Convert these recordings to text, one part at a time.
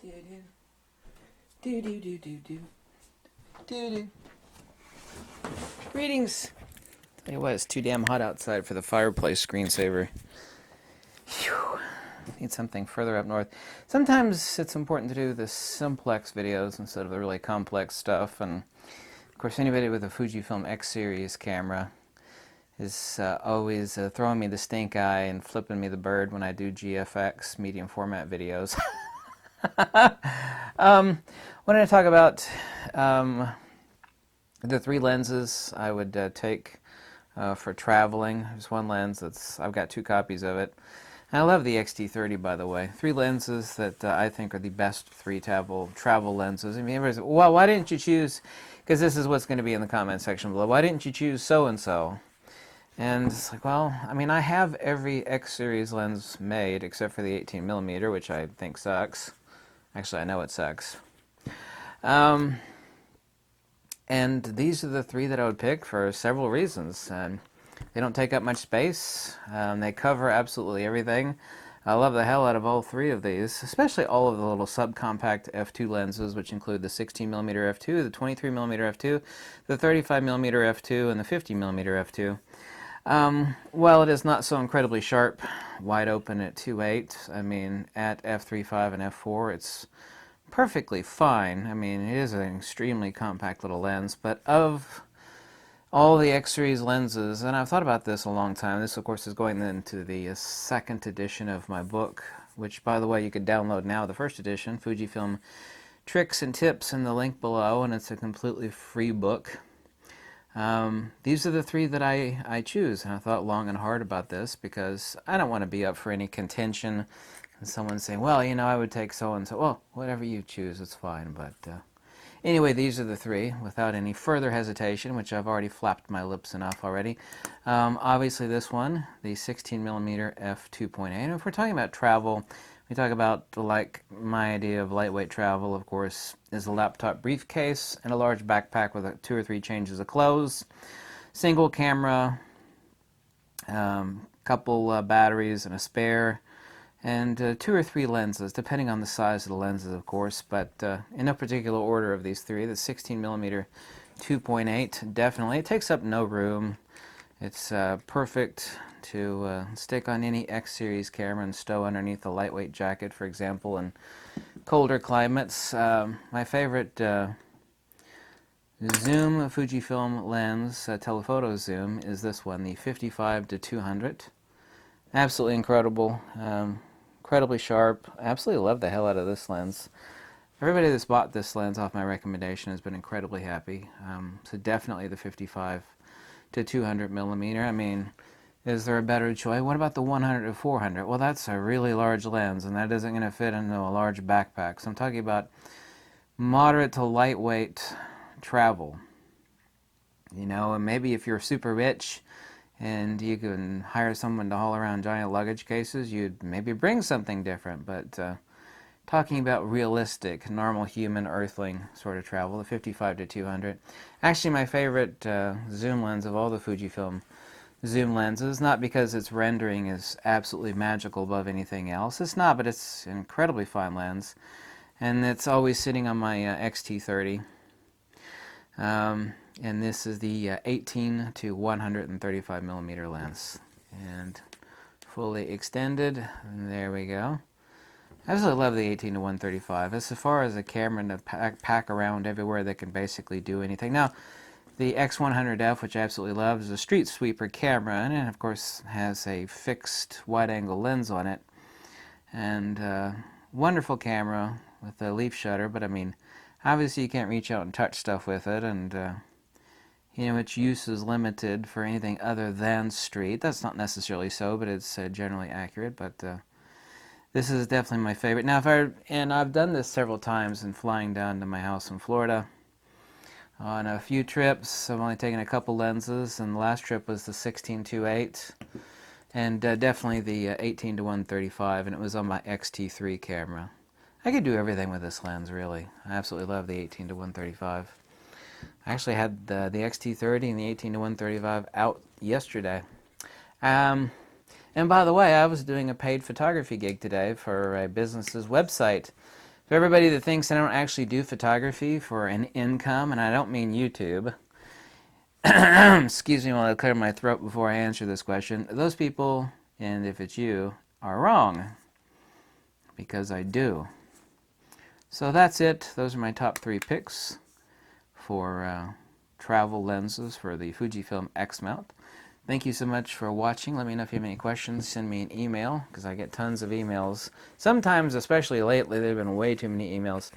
Do do do do do do do do. Greetings. Tell you what, it's too damn hot outside for the fireplace screensaver. Phew. Need something further up north. Sometimes it's important to do the simplex videos instead of the really complex stuff. And of course, anybody with a FUJIFILM X series camera is always throwing me the stink eye and flipping me the bird when I do GFX medium format videos. Wanted to talk about the three lenses I would take for traveling. There's one lens I've got two copies of it. And I love the XT30, by the way. Three lenses that I think are the best three travel lenses. I mean, everybody's like, well, why didn't you choose? Because this is what's going to be in the comment section below. Why didn't you choose so and so? And it's like, well, I mean, I have every X series lens made except for the 18mm, which I think sucks. Actually, I know it sucks. And these are the three that I would pick for several reasons. They don't take up much space. They cover absolutely everything. I love the hell out of all three of these, especially all of the little subcompact f2 lenses, which include the 16mm f2, the 23mm f2, the 35mm f2, and the 50mm f2. While it is not so incredibly sharp, wide open at 2.8, I mean, at f3.5 and f4, it's perfectly fine. I mean, it is an extremely compact little lens, but of all the X-series lenses, and I've thought about this a long time. This, of course, is going into the second edition of my book, which, by the way, you could download now, the first edition, Fujifilm Tricks and Tips, in the link below, and it's a completely free book. These are the three that I choose, and I thought long and hard about this because I don't want to be up for any contention and someone saying, well, you know, I would take so-and-so. Well, whatever you choose, it's fine, but anyway, these are the three, without any further hesitation, which I've already flapped my lips enough already. Obviously this one, the 16mm f2.8. And if we're talking about travel, we talk about, like, my idea of lightweight travel, of course, is a laptop briefcase and a large backpack with 2 or 3 changes of clothes, single camera, couple batteries and a spare, and 2 or 3 lenses, depending on the size of the lenses, of course, but in no particular order of these three. The 16mm 2.8, definitely. It takes up no room. It's perfect to stick on any X-series camera and stow underneath a lightweight jacket, for example, in colder climates. My favorite zoom Fujifilm lens, telephoto zoom, is this one, the 55-200. Absolutely incredible. Incredibly sharp. I absolutely love the hell out of this lens. Everybody that's bought this lens off my recommendation has been incredibly happy. So definitely the 55-200mm. I mean, is there a better choice? What about the 100-400? Well, that's a really large lens, and that isn't going to fit into a large backpack. So I'm talking about moderate to lightweight travel. You know, and maybe if you're super rich and you can hire someone to haul around giant luggage cases, you'd maybe bring something different. But talking about realistic, normal human earthling sort of travel, the 55-200. Actually, my favorite zoom lens of all the Fujifilm zoom lenses, not because its rendering is absolutely magical above anything else. It's not, but it's an incredibly fine lens. And it's always sitting on my XT30. And this is the 18-135mm lens, and fully extended, and there we go. I absolutely love the 18-135. As far as a camera to pack around everywhere that can basically do anything. Now, the X100F, which I absolutely love, is a street sweeper camera, and it, of course, has a fixed wide-angle lens on it. And wonderful camera with a leaf shutter, but I mean, obviously you can't reach out and touch stuff with it, and you know, its use is limited for anything other than street. That's not necessarily so, but it's generally accurate. But this is definitely my favorite. Now, I've done this several times in flying down to my house in Florida on a few trips. I've only taken a couple lenses, and the last trip was the 16-2.8, and definitely the 18-135, and it was on my XT3 camera. I could do everything with this lens, really. I absolutely love the 18-135. I actually had the XT30 and the 18-135 out yesterday. And by the way, I was doing a paid photography gig today for a business's website. For everybody that thinks I don't actually do photography for an income, and I don't mean YouTube, excuse me while I clear my throat before I answer this question, those people, and if it's you, are wrong, because I do. So that's it. Those are my top 3 picks for travel lenses for the Fujifilm X mount. Thank you so much for watching. Let me know if you have any questions. Send me an email, because I get tons of emails. Sometimes, especially lately, there have been way too many emails.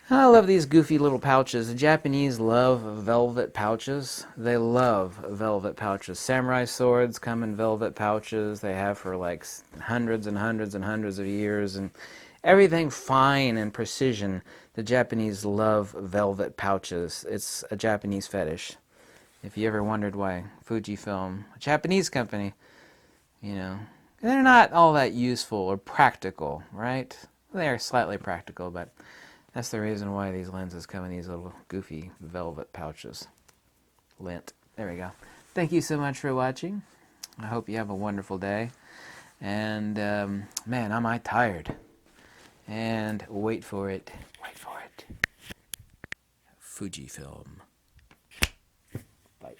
I love these goofy little pouches. The Japanese love velvet pouches. They love velvet pouches. Samurai swords come in velvet pouches. They have for like hundreds and hundreds and hundreds of years. And everything fine and precision. The Japanese love velvet pouches. It's a Japanese fetish. If you ever wondered why Fujifilm, a Japanese company, they're not all that useful or practical, right? They are slightly practical, but that's the reason why these lenses come in these little goofy velvet pouches. Lint. There we go. Thank you so much for watching. I hope you have a wonderful day. And, man, am I tired. And wait for it. Wait for it. Fujifilm. Bye.